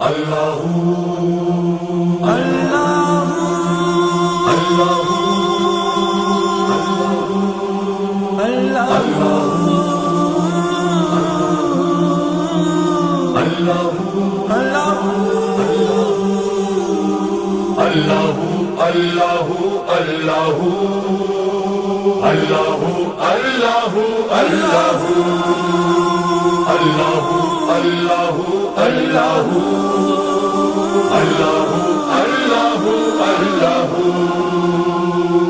اللہ اللہ اللہ اللہ اللہ اللہ اللہ اللہ اللہ اللہ اللہ اللہ اللہ اللہ اللہ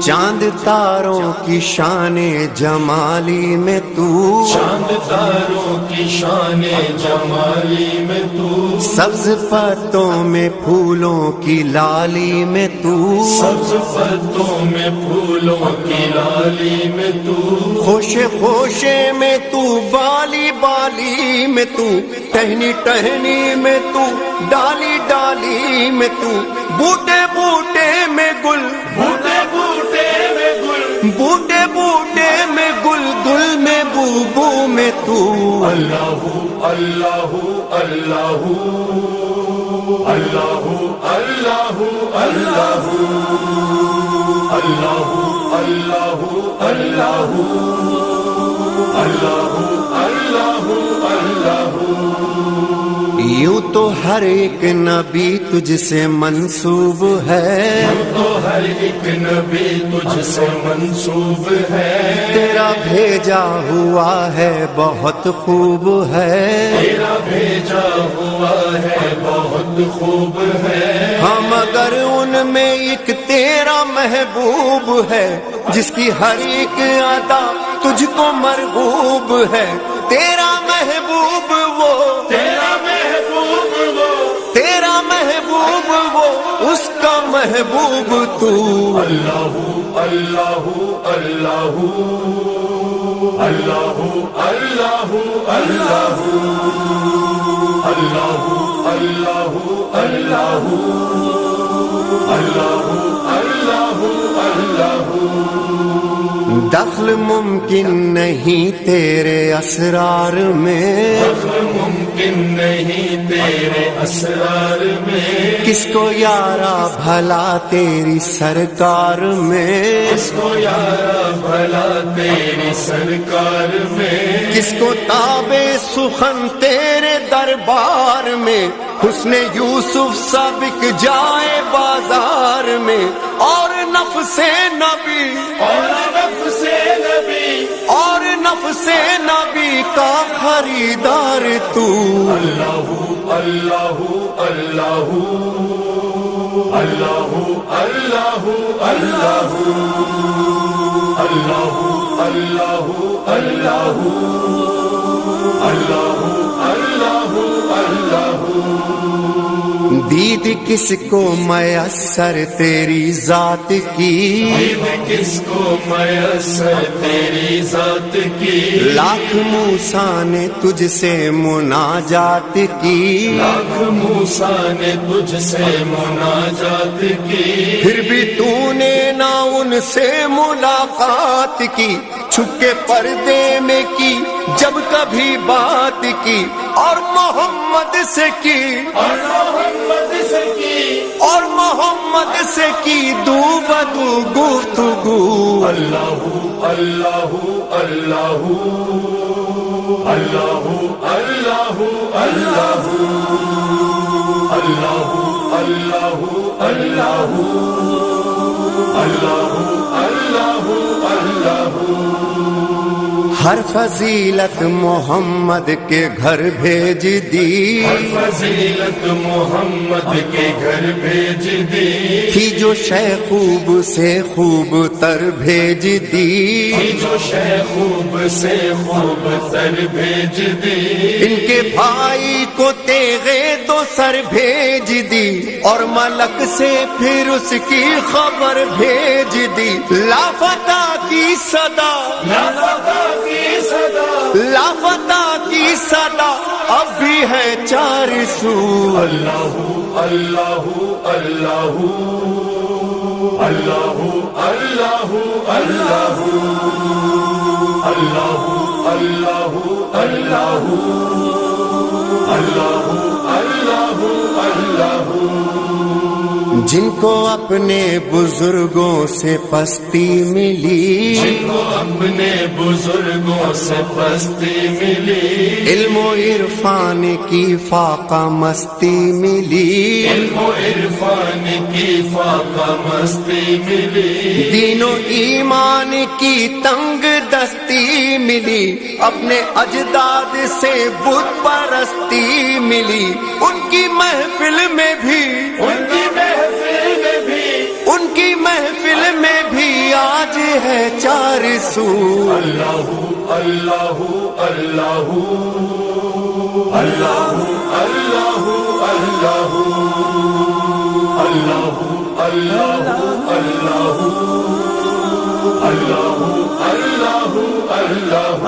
چاند تاروں کی شان جمالی میں تو، چاند تاروں کی شان جمالی میں تو، سبز پتوں میں پھولوں کی لالی میں تو، سبز پتوں میں پھولوں کی لالی میں تو، خوشے خوشے میں تو، بالی بالی میں تو، ٹہنی ٹہنی میں تو، ڈالی ڈالی میں تو، بوٹے بوٹے میں گل، بوٹے بوٹے میں گل، بوٹے بوٹے میں گل، گل میں بو بو میں تو، اللہ اللہ اللہ اللہ اللہ اللہ اللہ اللہ اللہ اللہ اللہ اللہ۔ یوں تو ہر ایک نبی تجھ سے منسوب ہے، تو ہر ایک نبی تجھ سے منسوب ہے، تیرا بھیجا ہوا ہے بہت خوب ہے، تیرا بھیجا ہوا ہے بہت خوب ہے، ہاں مگر ان میں ایک تیرا محبوب ہے، جس کی ہر ایک ادا تجھ کو مرغوب ہے، تیرا محبوب وہ، تیرا محبوب وہ، تیرا محبوب وہ، اس کا محبوب تو، اللہ اللہ اللہ اللہ اللہ اللہ اللہ اللہ اللہ اللہ اللہ اللہ۔ دخل ممکن نہیں تیرے اسرار میں، دخل ممکن نہیں تیرے اسرار میں، کس کو یارا بھلا تیری سرکار میں، کس کو یارا بھلا تیری سرکار میں، کس کو تابے سخن تیرے دربار میں، حسن یوسف سا بک جائے بازار میں، اور نفس نبی، اور نفس نبی، اور نفس نبی کا خریدار تو، اللہ اللہ اللہ اللہ اللہ اللہ اللہ اللہ اللہ اللہ اللہ اللہ۔ دید کس کو میسر تیری ذات کی، دید کس کو میسر تیری ذات کی، لاکھ موسیٰ نے تجھ سے مناجات کی، لاکھ موسیٰ نے تجھ سے مناجات کی، پھر بھی تو نے نہ ان سے ملاقات کی، چھپ کے پردے میں کی جب کبھی بات کی، اور محمد سے کی، اور محمد سے کی، اور محمد سے کی دو بدو گفتگو، اللہ اللہ اللہ اللہ اللہ اللہ اللہ اللہ اللہ اللہ اللہ اللہ۔ ہر فضیلت محمد کے گھر بھیج دی، ہر فضیلت محمد کے گھر بھیج دی، تھی جو شے خوب سے خوب تر بھیج دی، جو شے خوب سے خوب تر بھیج دی، ان کے بھائی کو تیغے دو سر بھیج دی، اور ملک سے پھر اس کی خبر بھیج دی، لافتہ کی صدا، لافتہ کی صدا، لافتہ کی صدا اب بھی ہے چار سو، اللہ اللہ اللہ اللہ اللہ اللہ اللہ اللہ اللہ اللہ اللہ اللہ جن کو اپنے بزرگوں سے پستی ملی، جن کو اپنے بزرگوں سے پستی ملی، علم و عرفان کی فاقہ مستی ملی، علم و عرفان کی فاقہ مستی ملی، دین و ایمان کی تنگ دستی ملی، اپنے اجداد سے بت پرستی ملی، ان کی محفل میں بھی ان کی محفل میں بھی ان کی محفل میں بھی آج ہے چار سو، اللہ اللہ اللہ اللہ اللہ اللہ اللہ اللہ اللہ اللہ اللہ اللہ اللہ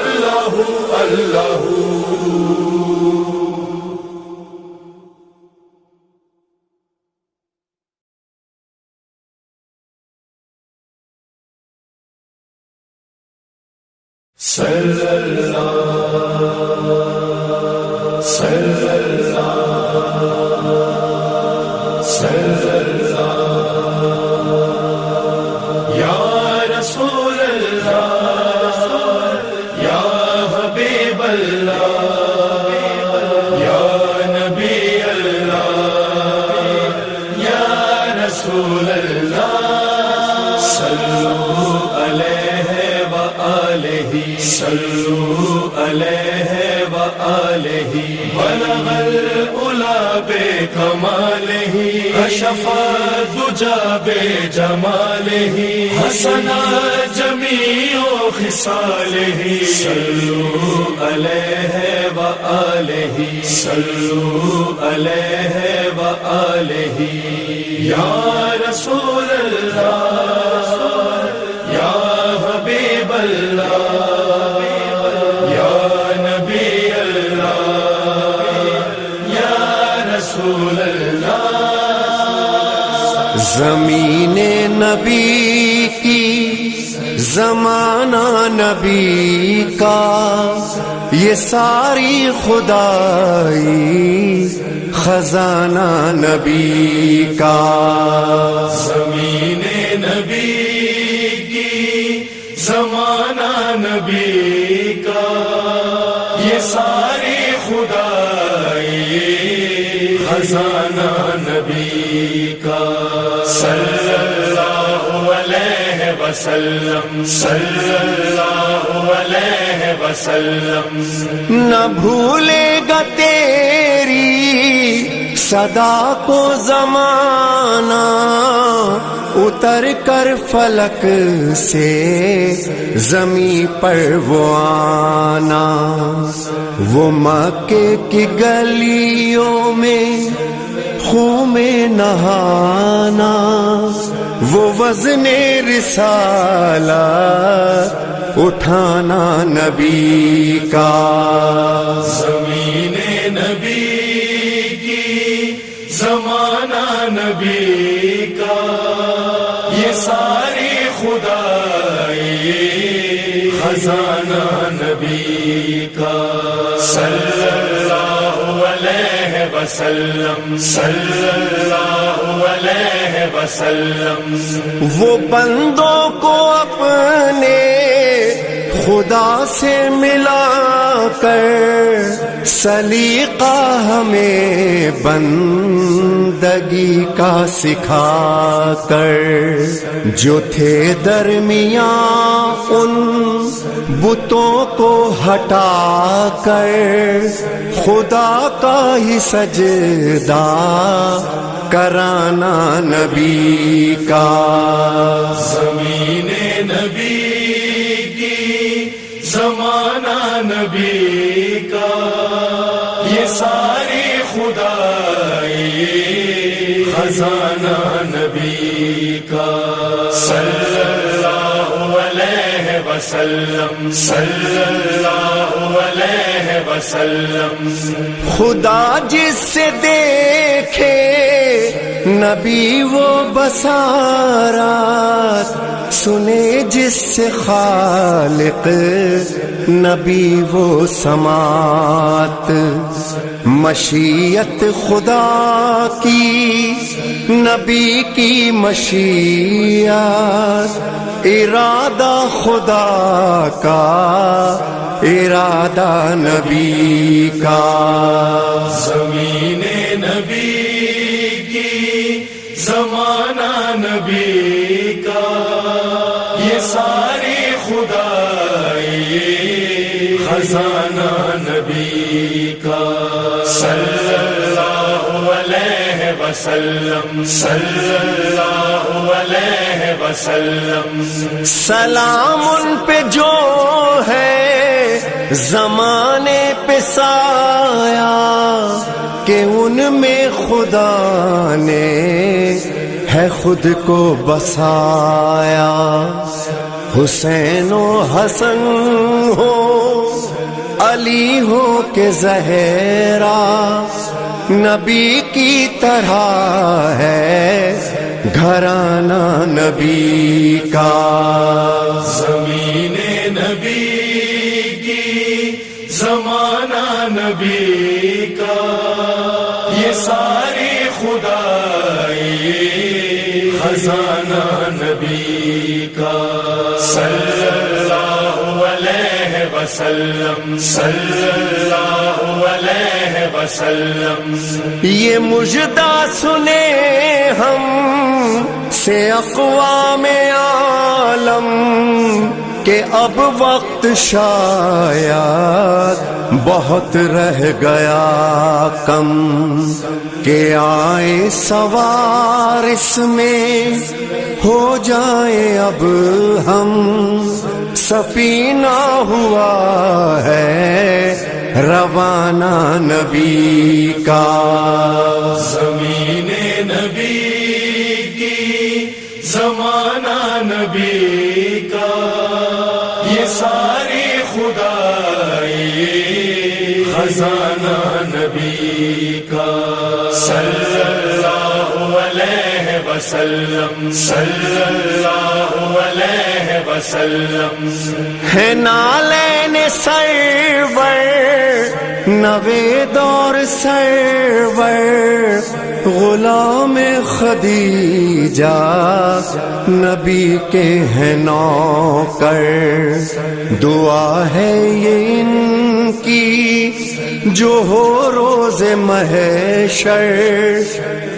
اللہ اللہ صلی اللہ صلی اللہ صلی اللہ یا رسول اللہ یا حبیب اللہ یا نبی اللہ یا رسول اللہ صلو علیہ وآلہ صلو علیہ وآلہ بلغ العلا بکمالہ کشف الدجی بجمالہ حسنا جمیع خصالہ صلو علیہ وآلہ صلو علیہ وآلہ یا رسول اللہ یا حبیب اللہ یا نبی اللہ یا رسول اللہ زمین نبی کی زمانہ نبی کا یہ ساری خدائی خزانہ نبی کا، زمین نبی کی زمانہ نبی کا یہ ساری خدائی خزانہ نبی کا، صلی اللہ علیہ وسلم صلی اللہ علیہ وسلم نہ بھولے گا تیری صدا کو زمانہ، اتر کر فلک سے زمیں پر وہ آنا، وہ مکے کی گلیوں میں خون میں نہانا، وہ وزن رسالت اٹھانا نبی کا، زمین نبی کی زمانہ نبی کا یہ ساری خدائی خزانہ نبی کا، صلی اللہ علیہ وسلم صلی اللہ علیہ وسلم وہ بندوں کو اپنے خدا سے ملا کر سلیقہ ہمیں بندگی کا سکھا کر، جو تھے درمیان ان بتوں کو ہٹا کر خدا کا ہی سجدہ کرانا نبی کا، زمین نبی کی زمانہ نبی کا یہ ساری خدائی خزانہ نبی کا، صلی اللہ علیہ وسلم صلی اللہ علیہ وسلم خدا جس سے دیکھے نبی وہ بصارات سنے جس سے خالق، نبی وہ سماعت مشیت خدا کی، نبی کی مشیت ارادہ خدا کا، ارادہ نبی کا۔ زمین نبی کی، زمانہ نبی کا، یہ ساری خدائی خزانہ نبی کا۔ صلی اللہ علیہ وسلم، صلی اللہ علیہ وسلم۔ سلام ان پہ جو ہے زمانے پہ سایہ، کہ ان میں خدا نے ہے خود کو بسایا۔ حسین و حسن ہو، علی ہو کہ زہرا، نبی کی طرح ہے گھرانہ نبی کا۔ زمین نبی کی، زمانہ نبی کا، یہ ساری خدائی خزانہ نبی کا۔ صلی اللہ علیہ وسلم، صلی اللہ علیہ وسلم۔ یہ مژدہ سنے ہم سے اقوام عالم، کہ اب وقت شاید بہت رہ گیا کم، کہ آئے سوار اس میں ہو جائے اب ہم، سفینہ ہوا ہے روانہ نبی کا۔ زمین نبی کی، زمانہ نبی کا، یہ ساری خدائی خزانہ نبی کا۔ صلی اللہ علیہ وسلم، صلی اللہ علیہ وسلم۔ ہے نالین سرور نوید اور سرور، غلام خدیجہ نبی کے ہیں نوکر، دعا ہے یہ ان کی جو ہو روز محشر،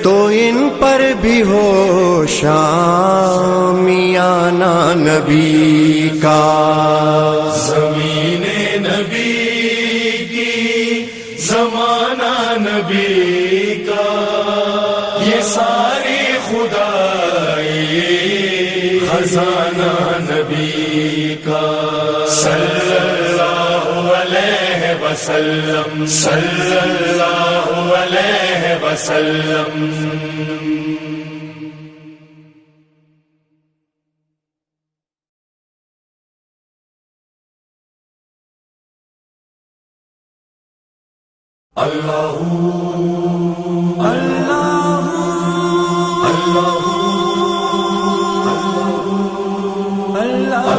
تو ان پر بھی ہو شامیانہ نبی کا۔ زمین نبی کی، زمانہ نبی کا، یہ ساری خدائی خزانہ نبی کا۔ صلی اللہ علیہ وسلم، صلی اللہ علیہ وسلم۔ اللہ اللہ اللہ اللہ اللہ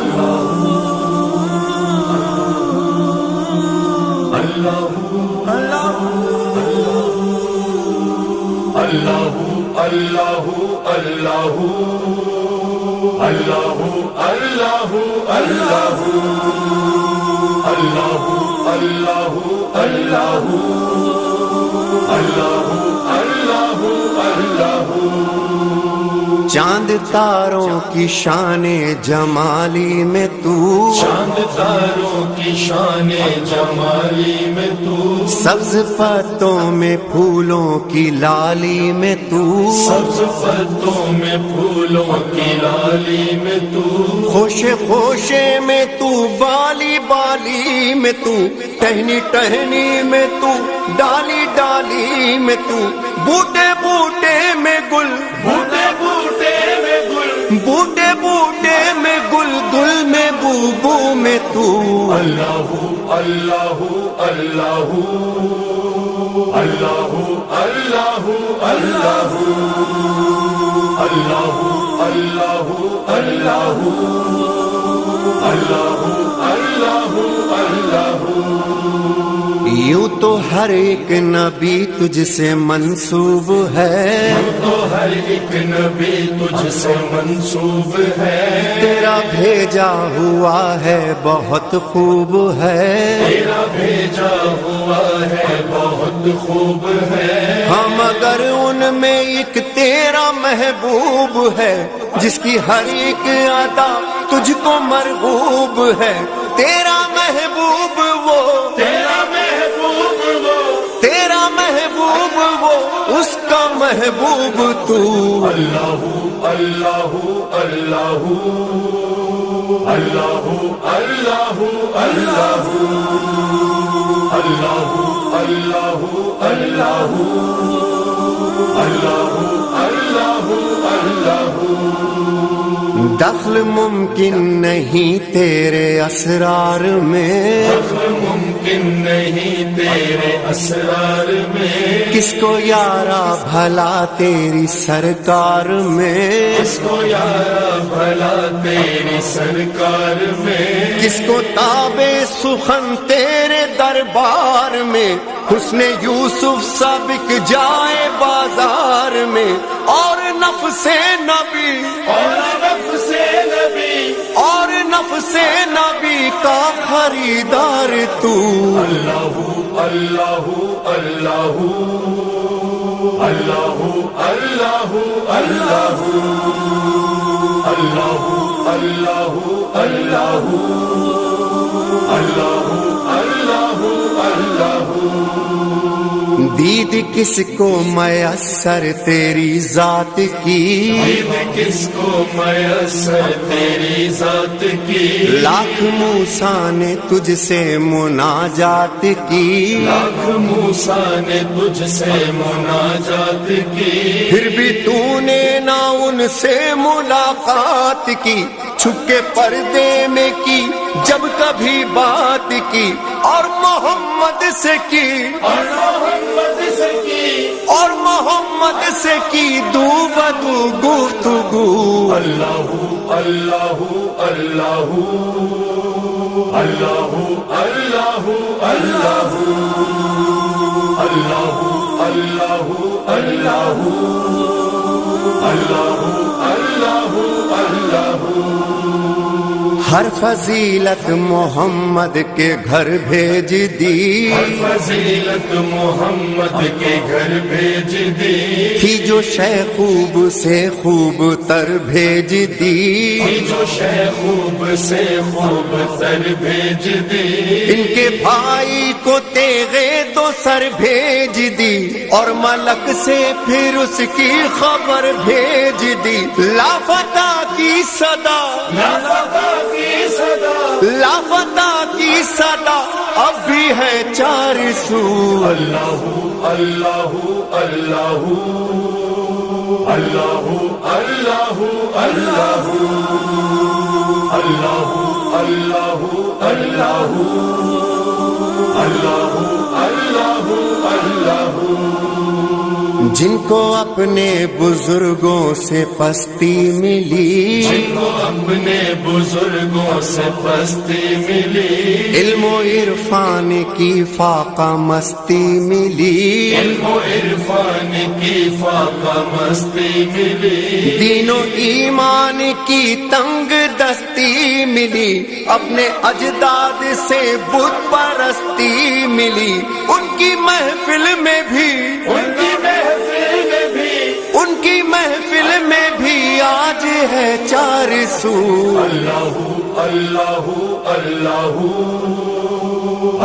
اللہ اللہ اللہ اللہ اللہ اللہ اللہ اللہ اللہ اللہ۔ چاند تاروں کی شان جمالی میں تو، چاند تاروں کی شان جمالی میں تو، سبز پتوں میں پھولوں کی لالی میں تو، سبز پتوں میں پھولوں کی لالی میں تو، خوشے خوشے میں تو، بالی بالی میں تو، ٹہنی ٹہنی میں تو، ڈالی ڈالی میں تو، بوٹے بوٹے میں گل، بوٹے بوٹے میں گل، بوٹے بوٹے میں گل، گل میں بو بو میں تو۔ اللہ اللہ اللہ اللہ اللہ اللہ اللہ اللہ اللہ اللہ اللہ اللہ۔ یوں تو ہر ایک نبی تجھ سے منسوب ہے، تو ہر ایک نبی تجھ سے منسوب ہے، تیرا بھیجا ہوا ہے بہت خوب ہے، تیرا بھیجا ہوا ہے بہت خوب ہے، ہاں مگر ان میں ایک تیرا محبوب ہے، جس کی ہر ایک ادا تجھ کو مرغوب ہے، تیرا محبوب وہ، تیرا محبوب وہ، تیرا محبوب وہ، اس کا محبوب تو۔ اللہ اللہ اللہ اللہ اللہ اللہ اللہ اللہ اللہ اللہ اللہ۔ دخل ممکن نہیں تیرے اسرار میں، ممکن نہیں تیرے اسرار میں، کس کو یارا بھلا تیری سرکار میں، کس کو یارا بھلا تیری سرکار میں، کس کو تابے سخن تیرے دربار میں، حسن یوسف سا بک جائے بازار میں، اور نفس نبی، اور نفس نبی، اور نفس نبی کا خریدار تو۔ اللہ اللہ اللہ اللہ اللہ اللہ اللہ اللہ اللہ اللہ اللہ۔ دید کس کو میسر تیری ذات کی، دید کس کو میسر تیری ذات کی، لاکھ موسیٰ نے تجھ سے مناجات کی، لاکھ موسیٰ نے تجھ سے مناجات کی، پھر بھی تو نے نہ ان سے ملاقات کی، چھپ کے پردے میں کی جب کبھی بات کی، اور محمد سے کی، اور محمد سے کی، اور محمد سے کی دو بدو گفتگو۔ اللہ اللہ اللہ اللہ اللہ اللہ اللہ اللہ اللہ اللہ اللہ۔ ہر فضیلت محمد کے گھر بھیج دی، فضیلت محمد کے گھر بھیج دی، تھی جو شے خوب سے خوب تر بھیج دی، جو شے خوب سے خوب تر بھیج دی، ان کے بھائی کو تیغے دو سر بھیج دی، اور ملک سے پھر اس کی خبر بھیج دی، لافتہ کی صدا، لافتہ کی صدا، لافتہ کی صدا اب بھی ہے چار سو۔ اللہ اللہ اللہ اللہ اللہ اللہ اللہ اللہ اللہ اللہ اللہ۔ جن کو اپنے بزرگوں سے پستی ملی، جن کو اپنے بزرگوں سے پستی ملی، علم و عرفان کی فاقہ مستی ملی، علم و عرفان کی فاقہ مستی ملی، دین و ایمان کی تنگ دستی ملی، اپنے اجداد سے بت پرستی ملی، ان کی محفل میں بھی، ان کی محفل میں بھی، ان کی محفل میں بھی آج ہے چار سو۔ اللہ اللہ اللہ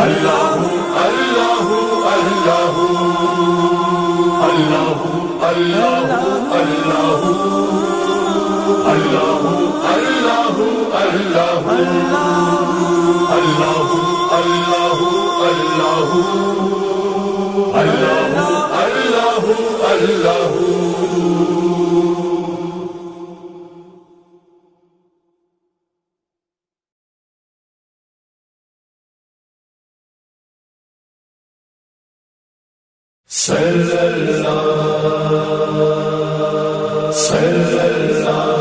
اللہ اللہ اللہ اللہ اللہ اللہ اللہ اللہ اللہ اللہ اللہ اللہ۔ صلی اللہ صلی اللہ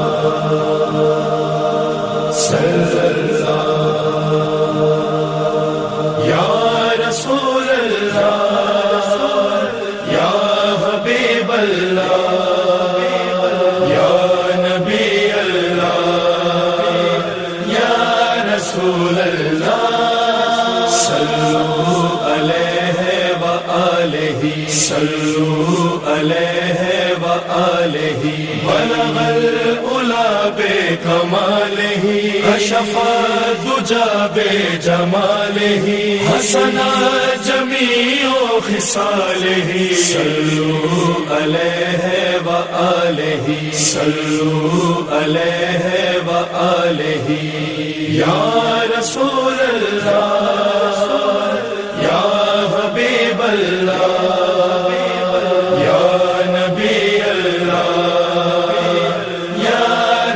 صلی اللہ یا رسول اللہ یا حبیب اللہ یا نبی اللہ یا رسول اللہ صلو علیہ وآلہ صلو علیہ وآلہ بلغ العلا بکمالہ کشف الدجی بجمالہ حسنا جمیع خصالہ صلو علیہ وآلہ صلو علیہ وآلہ یا رسول اللہ یا حبیب اللہ یا نبی اللہ یا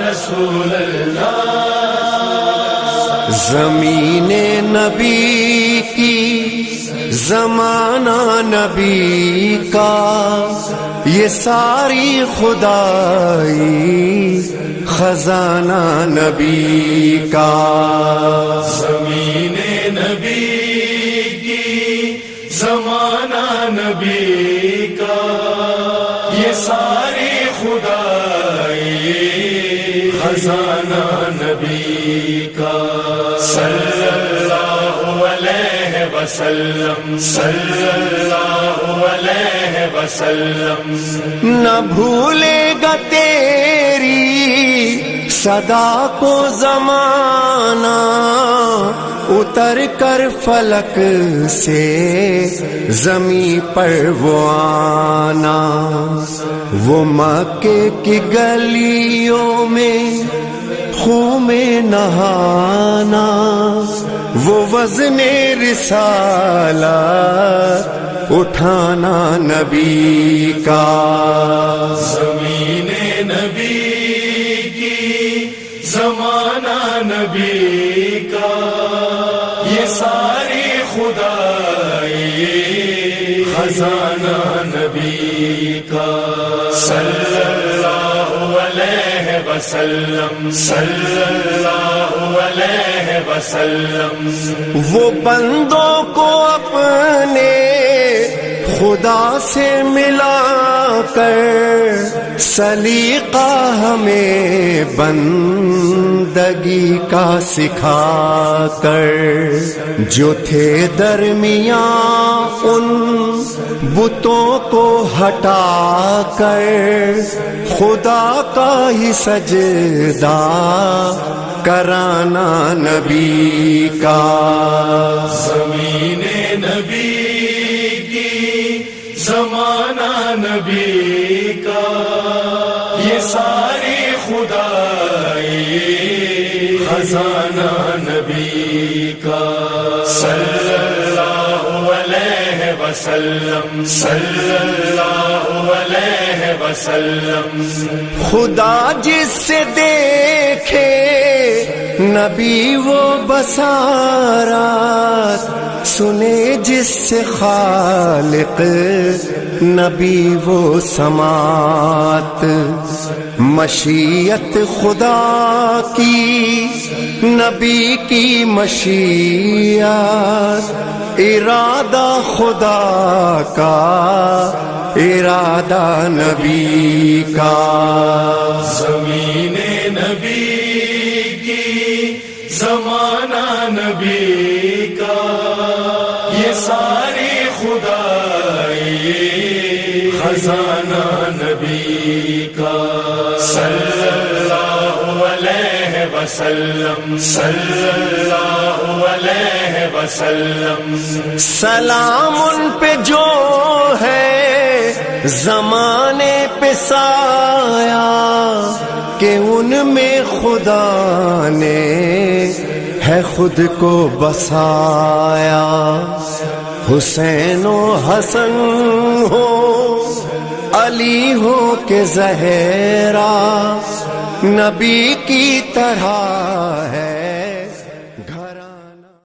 رسول اللہ زمین نبی کی زمانہ نبی کا یہ ساری خدائی خزانہ نبی کا زمین نبی کی زمانہ نبی کا یہ ساری خدائی خزانہ نبی کا صلی اللہ علیہ وسلم صلی اللہ علیہ وسلم نہ بھولے گا تیری صدا کو زمانہ اتر کر فلک سے زمین پر وہ آنا وہ مکے کی گلیوں میں خون میں نہانا وہ وزن رسالت اٹھانا نبی کا زمین نبی کی زمانہ نبی کا یہ ساری خدائی خزانہ نبی کا صلی اللہ علیہ وسلم صلی اللہ علیہ وسلم وہ بندوں کو اپنے خدا سے ملا کر سلیقہ ہمیں بندگی کا سکھا کر جو تھے درمیان ان بتوں کو ہٹا کر خدا کا ہی سجدہ کرانا نبی کا زمین نبی کی زمانہ نبی کا یہ ساری خدائی خزانہ نبی کا صلی اللہ علیہ وسلم صلی اللہ علیہ وسلم خدا جس سے دیکھے نبی وہ بصارات سنے جس سے خالق نبی وہ سماعت مشیت خدا کی نبی کی مشیت ارادہ خدا کا ارادہ نبی کا زمین نبی کی زمانہ نبی کا یہ ساری خدائی خزانہ نبی کا صلی اللہ علیہ وسلم صلی اللہ علیہ وسلم سلام ان پہ جو ہے زمانے پہ سایہ کہ ان میں خدا نے ہے خود کو بسایا حسین و حسن ہو علی ہو کہ زہرا نبی کی طرح ہے